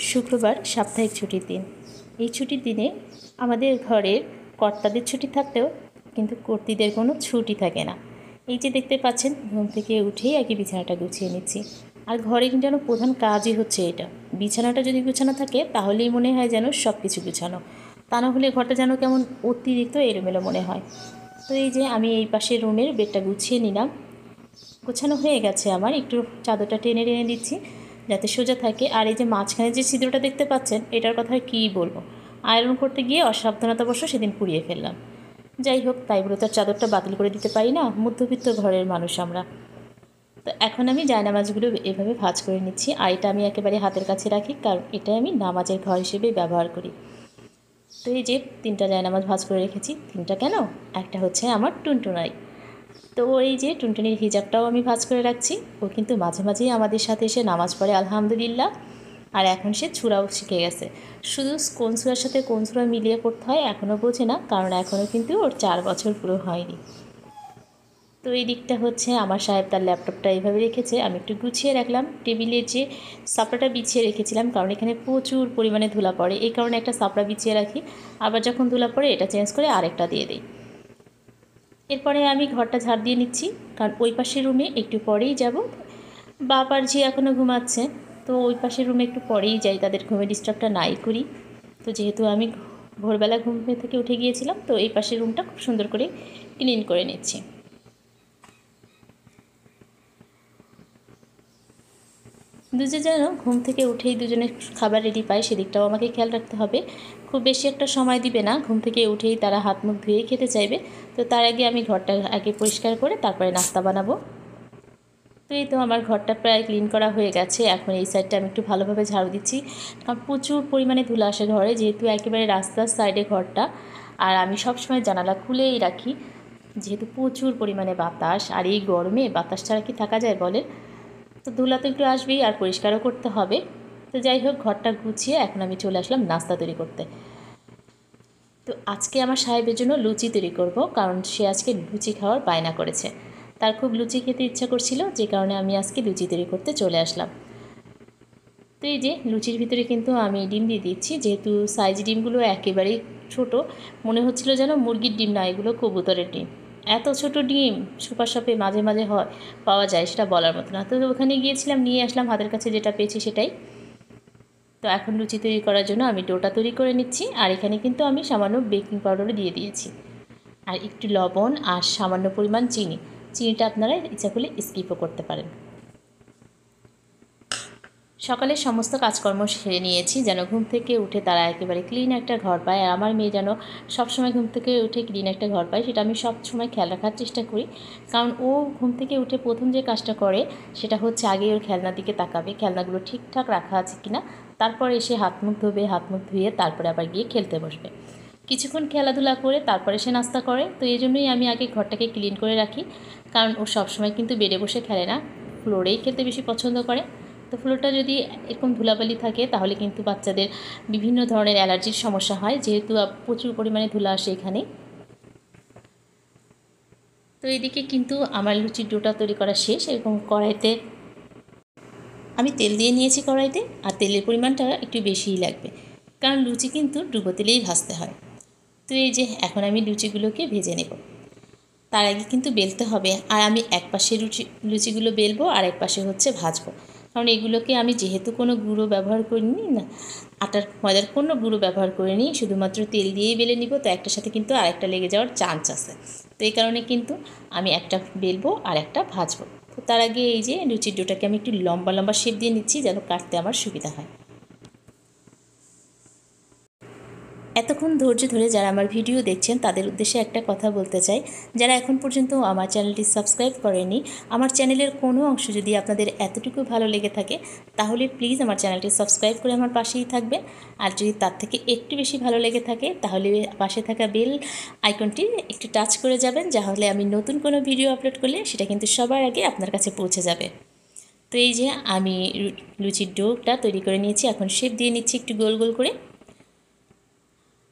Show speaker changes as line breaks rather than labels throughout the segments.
শুক্রবার সাপ্তাহিক ছুটির দিন। এই ছুটির দিনে আমাদের ঘরের কর্তাদের ছুটি থাকলেও কিন্তু কর্ত্রীদের কোনো ছুটি থাকে না। এই যে দেখতে পাচ্ছেন, ঘুম থেকে উঠেই আগে বিছানাটা গুছিয়ে নিচ্ছি। আর ঘরে কিন্তু যেন প্রধান কাজই হচ্ছে এটা। বিছানাটা যদি গুছানো থাকে তাহলেই মনে হয় যেন সব কিছু গুছানো, তা না হলে ঘরটা যেন কেমন অতিরিক্ত এলোমেলো মনে হয়। তো এই যে আমি এই পাশের রুমের বেডটা গুছিয়ে নিলাম। গোছানো হয়ে গেছে আমার, একটু চাদরটা টেনে টেনে দিচ্ছি যাতে সোজা থাকে। আর এই যে মাঝখানে যে ছিদ্রটা দেখতে পাচ্ছেন, এটার কথা কী বলবো, আয়রন করতে গিয়ে অসাবধানতাবশ সেদিন পুড়িয়ে ফেললাম। যাই হোক, তাই বলে তার চাদরটা বাতিল করে দিতে পারি না, মধ্যবিত্ত ঘরের মানুষ আমরা। তো এখন আমি জায়নামাজগুলো এভাবে ভাঁজ করে নিচ্ছি। আর এটা আমি একেবারে হাতের কাছে রাখি, কারণ এটাই আমি নামাজের ঘর হিসেবে ব্যবহার করি। তো এই যে 3টা জায়নামাজ ভাঁজ করে রেখেছি। 3টা কেন, একটা হচ্ছে আমার টুনটুনাই। তো এই যে টুনটুনির হিজাবটাও আমি ভাঁজ করে রাখছি। ও কিন্তু মাঝে মাঝেই আমাদের সাথে এসে নামাজ পড়ে আলহামদুলিল্লাহ। আর এখন সে ছুরাও শিখে গেছে। শুধু কোন সূরার সাথে কোন সূরা মিলিয়ে পড়তে হয় এখনও বোঝে না, কারণ এখনও কিন্তু ওর 4 বছর পুরো হয়নি। তো এই দিকটা হচ্ছে আমার সাহেব তার ল্যাপটপটা এইভাবে রেখেছে, আমি একটু গুছিয়ে রাখলাম। টেবিলের যে সাপড়াটা বিছিয়ে রেখেছিলাম, কারণ এখানে প্রচুর পরিমাণে ধুলা পড়ে, এই কারণে একটা সাপড়া বিছিয়ে রাখি। আবার যখন ধুলা পড়ে এটা চেঞ্জ করে আরেকটা দিয়ে দিই। এরপরে আমি ঘরটা ঝাড় দিয়ে নিচ্ছি, কারণ ওই পাশের রুমে একটু পরেই যাব। বাবার ঝি এখনও ঘুমাচ্ছে, তো ওই পাশের রুমে একটু পরেই যাই, তাদের ঘুমে ডিস্টার্বটা নাই করি। তো যেহেতু আমি ভোরবেলা ঘুম থেকে উঠে গিয়েছিলাম, তো এই পাশের রুমটা খুব সুন্দর করে ক্লিন করে নিচ্ছি। দুজন যেন ঘুম থেকে উঠেই দুজনে খাবার রেডি পায়, সেদিকটাও আমাকে খেয়াল রাখতে হবে। খুব বেশি একটা সময় দিবে না, ঘুম থেকে উঠেই তারা হাত মুখ ধুয়েই খেতে চাইবে। তো তার আগে আমি ঘরটা আগে পরিষ্কার করে তারপরে নাস্তা বানাবো। তো এই তো আমার ঘরটা প্রায় ক্লিন করা হয়ে গেছে। এখন এই সাইডটা আমি একটু ভালোভাবে ঝাড়ু দিচ্ছি, কারণ প্রচুর পরিমাণে ধুলো আসে ঘরে, যেহেতু একেবারে রাস্তার সাইডে ঘরটা। আর আমি সবসময় জানালা খুলেই রাখি, যেহেতু প্রচুর পরিমাণে বাতাস, আর এই গরমে বাতাস ছাড়া কি থাকা যায় বলেন। তো ধুলা তো একটু আসবেই, আর পরিষ্কারও করতে হবে। তো যাই হোক, ঘরটা গুছিয়ে এখন আমি চলে আসলাম নাস্তা তৈরি করতে। তো আজকে আমার সাহেবের জন্য লুচি তৈরি করব, কারণ সে আজকে লুচি খাওয়ার বায়না করেছে। তার খুব লুচি খেতে ইচ্ছা করছিল, যে কারণে আমি আজকে লুচি তৈরি করতে চলে আসলাম। তো এই যে লুচির ভিতরে কিন্তু আমি ডিম দিয়ে দিচ্ছি, যেহেতু সাইজ ডিমগুলো একেবারেই ছোট, মনে হচ্ছিল যেন মুরগির ডিম না, এগুলো কবুতরের ডিম। এত ছোট ডিম সুপার শপে মাঝে মাঝে হয়, পাওয়া যায়, সেটা বলার মতো না। তো ওখানে গিয়েছিলাম, নিয়ে আসলাম, হাতের কাছে যেটা পেয়েছি সেটাই। তো এখন লুচি তৈরি করার জন্য আমি ডোটা তৈরি করে নিচ্ছি। আর এখানে কিন্তু আমি সামান্য বেকিং পাউডারও দিয়ে দিয়েছি, আর একটু লবণ আর সামান্য পরিমাণ চিনি। চিনিটা আপনারা ইচ্ছা করলে স্কিপও করতে পারেন। সকালে সমস্ত কাজকর্ম সেরে নিয়েছি, যেন ঘুম থেকে উঠে তারা একেবারে ক্লিন একটা ঘর পায়। আর আমার মেয়ে যেন সবসময় ঘুম থেকে উঠে ক্লিন একটা ঘর পায়, সেটা আমি সবসময় খেয়াল রাখার চেষ্টা করি। কারণ ও ঘুম থেকে উঠে প্রথম যে কাজটা করে সেটা হচ্ছে আগে ওর খেলনার দিকে তাকাবে, খেলনাগুলো ঠিকঠাক রাখা আছে কিনা। তারপর এসে হাত মুখ ধোবে, হাত মুখ ধুয়ে তারপরে আবার গিয়ে খেলতে বসবে। কিছুক্ষণ খেলাধুলা করে তারপরে সে নাস্তা করে। তো এই জন্যই আমি আগে ঘরটাকে ক্লিন করে রাখি, কারণ ও সবসময় কিন্তু বেডে বসে খেলে না, ফ্লোরেই খেলতে বেশি পছন্দ করে। তো ফ্লোরটা যদি এরকম ধুলাবালি থাকে তাহলে কিন্তু বাচ্চাদের বিভিন্ন ধরনের অ্যালার্জির সমস্যা হয়, যেহেতু প্রচুর পরিমাণে ধুলা আসে এখানে। তো এদিকে কিন্তু আমার লুচির ডোটা তৈরি করা শেষ। এরকম কড়াইতে আমি তেল দিয়ে নিয়েছি কড়াইতে, আর তেলের পরিমাণটা একটু বেশিই লাগবে, কারণ লুচি কিন্তু ডুবো তেলেই ভাজতে হয়। তো এই যে এখন আমি লুচিগুলোকে ভেজে নেব, তার আগে কিন্তু বেলতে হবে। আর আমি এক পাশে লুচিগুলো বেলবো, আর এক পাশে হচ্ছে ভাজবো, কারণ এগুলোকে আমি যেহেতু কোনো গুঁড়ো ব্যবহার করিনি না, আটার ময়দার কোনো গুঁড়ো ব্যবহার করিনি, শুধুমাত্র তেল দিয়েই বেলে নিব। তো একটার সাথে কিন্তু আরেকটা লেগে যাওয়ার চান্স আছে। তো এই কারণে কিন্তু আমি একটা বেলবো আর একটা ভাজবো। তো তার আগে এই যে লুচির ডোটাকে আমি একটু লম্বা লম্বা শেপ দিয়ে নিচ্ছি, যেন কাটতে আমার সুবিধা হয়। এতক্ষণ ধৈর্য ধরে যারা আমার ভিডিও দেখছেন তাদের উদ্দেশ্যে একটা কথা বলতে চাই, যারা এখন পর্যন্ত আমার চ্যানেলটি সাবস্ক্রাইব করেনি, আমার চ্যানেলের কোনো অংশ যদি আপনাদের এতটুকু ভালো লেগে থাকে তাহলে প্লিজ আমার চ্যানেলটি সাবস্ক্রাইব করে আমার পাশেই থাকবেন। আর যদি তার থেকে একটু বেশি ভালো লেগে থাকে তাহলে পাশে থাকা বেল আইকনটি একটু টাচ করে যাবেন, যাহলে আমি নতুন কোনো ভিডিও আপলোড করলে সেটা কিন্তু সবার আগে আপনার কাছে পৌঁছে যাবে। তো এই যে আমি লুচির ডোটা তৈরি করে নিয়েছি, এখন শেপ দিয়ে নিচ্ছি একটু গোল গোল করে।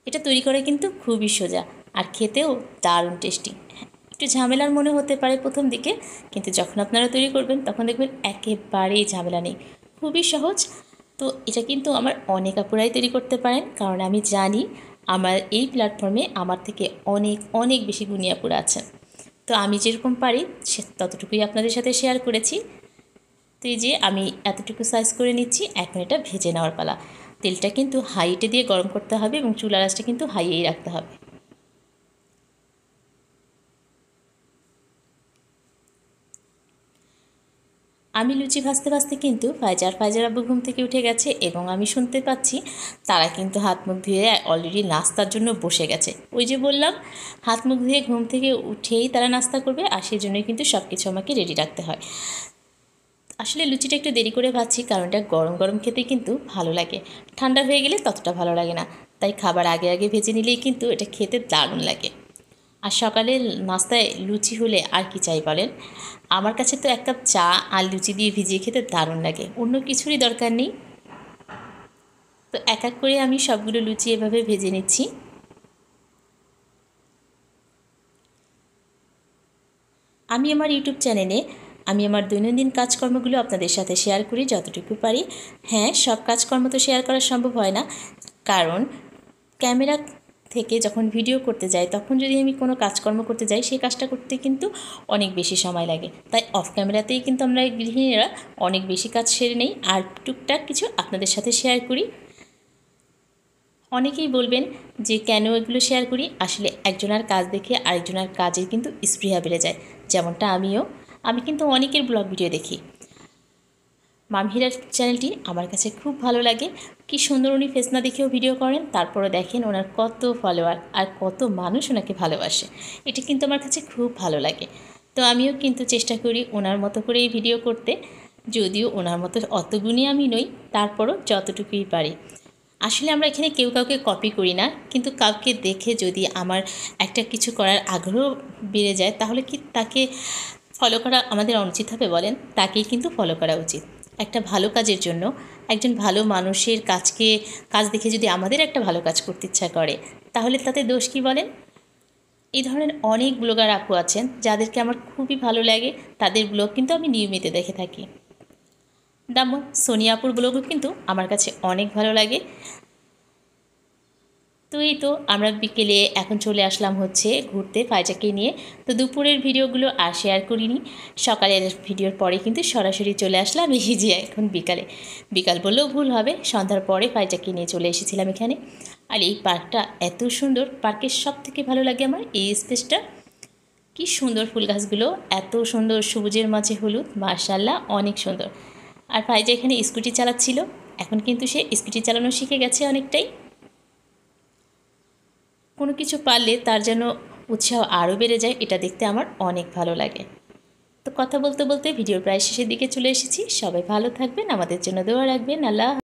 এটা তৈরি করা কিন্তু খুবই সোজা, আর খেতেও দারুণ টেস্টি। একটু ঝামেলার মনে হতে পারে প্রথম দিকে, কিন্তু যখন আপনারা তৈরি করবেন তখন দেখবেন একেবারেই ঝামেলা নেই, খুবই সহজ। তো এটা কিন্তু আমার অনেক আপুরাই তৈরি করতে পারেন, কারণ আমি জানি আমার এই প্ল্যাটফর্মে আমার থেকে অনেক অনেক বেশি গুণী আপুরা আছেন। তো আমি যেরকম পারি ততটুকুই আপনাদের সাথে শেয়ার করেছি। তো এই যে আমি এতটুকু সাইজ করে নিচ্ছি, এখন এটা ভেজে নেওয়ার পালা। তেলটা কিন্তু হাইটে দিয়ে গরম করতে হবে এবং চুলার আঁচটা কিন্তু হাইয়েই রাখতে হবে। আমি লুচি ভাজতে ভাজতে কিন্তু ফাইজার আব্বু ঘুম থেকে উঠে গেছে এবং আমি শুনতে পাচ্ছি তারা কিন্তু হাত মুখ ধুয়ে অলরেডি নাস্তার জন্য বসে গেছে। ওই যে বললাম, হাত মুখ ধুয়ে ঘুম থেকে উঠেই তারা নাস্তা করবে, আর সেই জন্যই কিন্তু সব কিছু আমাকে রেডি রাখতে হয়। আসলে লুচিটা একটু দেরি করে ভাজছি, কারণ এটা গরম গরম খেতে কিন্তু ভালো লাগে, ঠান্ডা হয়ে গেলে ততটা ভালো লাগে না। তাই খাবার আগে আগে ভেজে নিলেই কিন্তু এটা খেতে দারুণ লাগে। আর সকালের নাস্তায় লুচি হলে আর কি চাই বলেন? আমার কাছে তো এক কাপ চা আর লুচি দিয়ে ভিজিয়ে খেতে দারুণ লাগে, অন্য কিছুরই দরকার নেই। তো এক এক করে আমি সবগুলো লুচি এভাবে ভেজে নিচ্ছি। আমি আমার ইউটিউব চ্যানেলে আমি আমার দৈনন্দিন কাজকর্মগুলো আপনাদের সাথে শেয়ার করি যতটুকু পারি। হ্যাঁ, সব কাজকর্ম তো শেয়ার করা সম্ভব হয় না, কারণ ক্যামেরা থেকে যখন ভিডিও করতে যাই তখন যদি আমি কোনো কাজকর্ম করতে যাই সেই কাজটা করতে কিন্তু অনেক বেশি সময় লাগে। তাই অফ ক্যামেরাতেই কিন্তু আমরা গৃহিণীরা অনেক বেশি কাজ সেরে নেই আর টুকটাক কিছু আপনাদের সাথে শেয়ার করি। অনেকেই বলবেন যে কেন এগুলো শেয়ার করি। আসলে একজনের কাজ দেখে আরেকজনের কাজের কিন্তু স্পৃহা বেড়ে যায়, যেমনটা আমি কিন্তু অনেকের ব্লগ ভিডিও দেখি। মামহিরার চ্যানেলটি আমার কাছে খুব ভালো লাগে। কি সুন্দর উনি ফেস না দেখেও ভিডিও করেন, তারপরে দেখেন ওনার কত ফলোয়ার আর কত মানুষ ওনাকে ভালোবাসে। এটা কিন্তু আমার কাছে খুব ভালো লাগে। তো আমিও কিন্তু চেষ্টা করি ওনার মতো করে এই ভিডিও করতে, যদিও ওনার মতো অত গুণী আমি নই, তারপরও যতটুকুই পারি। আসলে আমরা এখানে কেউ কাউকে কপি করি না, কিন্তু কাউকে দেখে যদি আমার একটা কিছু করার আগ্রহ বেড়ে যায় তাহলে কি তাকে ফলো করা আমাদের অনুচিত হবে বলেন? তাকেই কিন্তু ফলো করা উচিত। একটা ভালো কাজের জন্য একজন ভালো মানুষের কাজ দেখে যদি আমাদের একটা ভালো কাজ করতে ইচ্ছা করে তাহলে তাতে দোষ কী বলেন? এই ধরনের অনেক ব্লগার আপু আছেন যাদেরকে আমার খুবই ভালো লাগে, তাদের ব্লগ কিন্তু আমি নিয়মিত দেখে থাকি। যেমন সোনিয়া আপুর ব্লগও কিন্তু আমার কাছে অনেক ভালো লাগে। তো এই তো আমরা বিকেলে এখন চলে আসলাম হচ্ছে ঘুরতে ফাইজাকে নিয়ে। তো দুপুরের ভিডিওগুলো আর শেয়ার করিনি, সকালের ভিডিওর পরে কিন্তু সরাসরি চলে আসলাম এই যে এখন বিকাল বললেও ভুল হবে, সন্ধ্যার পরে ফাইজাকে নিয়ে চলে এসেছিলাম এখানে। আর এই পার্কটা এত সুন্দর, পার্কের সব থেকে ভালো লাগে আমার এই স্পেসটা। কি সুন্দর ফুল গাছগুলো, এত সুন্দর সবুজের মাঝে হলুদ, মাশাআল্লাহ অনেক সুন্দর। আর ফাইজা এখানে স্কুটি চালাচ্ছিল, এখন কিন্তু সে স্কুটি চালানো শিখে গেছে অনেকটাই। কোনো কিছু পারলে তার যেন উৎসাহ আরও বেড়ে যায়, এটা দেখতে আমার অনেক ভালো লাগে। তো কথা বলতে বলতে ভিডিওর প্রায় শেষের দিকে চলে এসেছি। সবাই ভালো থাকবেন, আমাদের জন্য দোয়া রাখবেন। আল্লাহ।